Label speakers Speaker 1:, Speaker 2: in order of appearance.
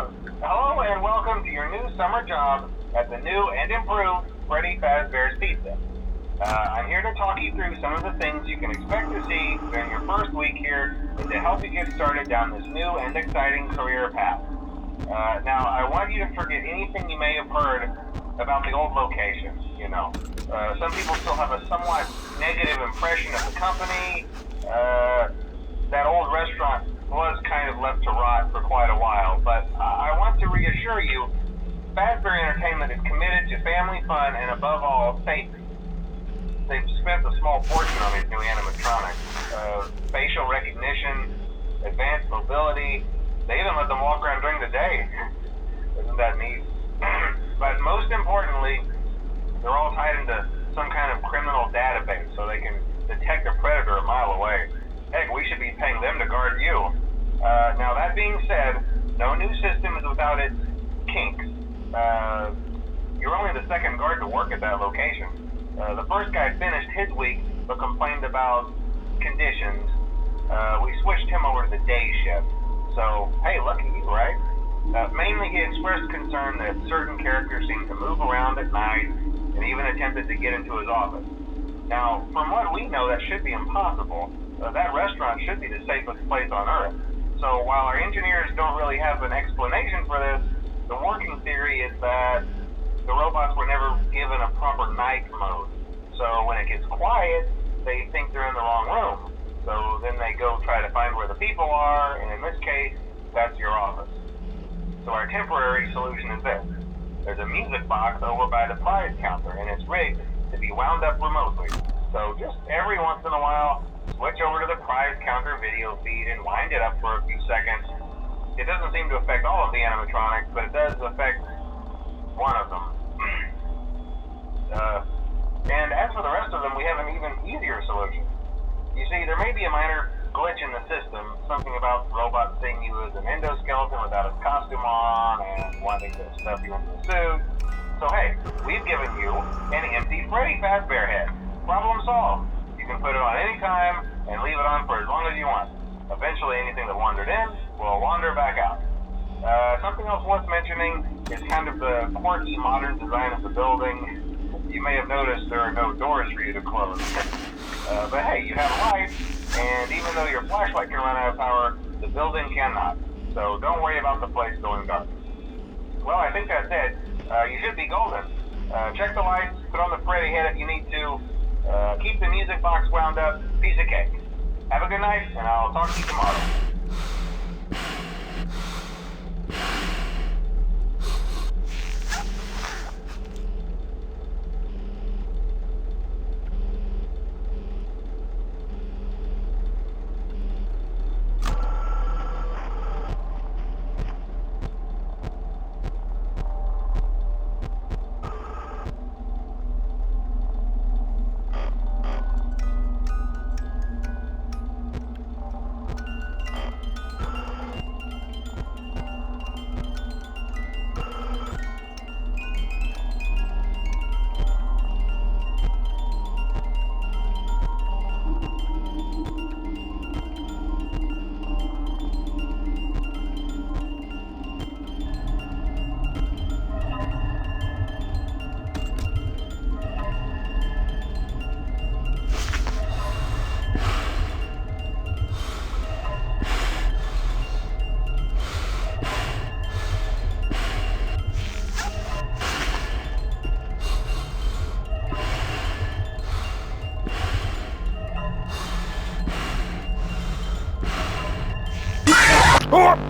Speaker 1: Hello and welcome to your new summer job at the new and improved Freddy Fazbear's Pizza. I'm here to talk you through some of the things you can expect to see during your first week here and to help you get started down this new and exciting career path. Now, I want you to forget anything you may have heard about the old location, some people still have a somewhat negative impression of the company. That old restaurant was kind of left to rot for quite a while, but I want to reassure you, Fazbear Entertainment is committed to family fun and above all, safety. They've spent a small fortune on these new animatronics. Facial recognition, advanced mobility, they even let them walk around during the day. Isn't that neat? But most importantly, they're all tied into some kind of criminal database so they can detect a predator a mile away. Heck, we should be paying them to guard you. Now that being said, no new system is without its kinks. You're only the second guard to work at that location. The first guy finished his week but complained about conditions. We switched him over to the day shift. So, hey, lucky you, right? Mainly he expressed concern that certain characters seemed to move around at night and even attempted to get into his office. Now, from what we know, that should be impossible. That restaurant should be the safest place on Earth. So while our engineers don't really have an explanation for this, the working theory is that the robots were never given a proper night mode. So when it gets quiet, they think they're in the wrong room. So then they go try to find where the people are, and in this case, that's your office. So our temporary solution is this. There's a music box over by the prize counter, and it's rigged to be wound up remotely. So just every once in a while, switch over to the prize counter video feed and wind it up for a few seconds. It doesn't seem to affect all of the animatronics, but it does affect one of them. And as for the rest of them, we have an even easier solution. You see, there may be a minor glitch in the system, something about the robot seeing you as an endoskeleton without his costume on and wanting to stuff you into a suit. So hey, we've given you an empty Freddy Fazbear head. Problem solved. You can put it on any time and leave it on for as long as you want. Eventually anything that wandered in will wander back out. Something else worth mentioning is kind of the quirky modern design of the building. You may have noticed there are no doors for you to close. But hey, you have light, and even though your flashlight can run out of power, the building cannot. So don't worry about the place going dark. Well, I think that's it. You should be golden. Check the lights, put on the Freddy head if you need to. Keep the music box wound up. Piece of cake. Have a good night, and I'll talk to you tomorrow.
Speaker 2: Oh!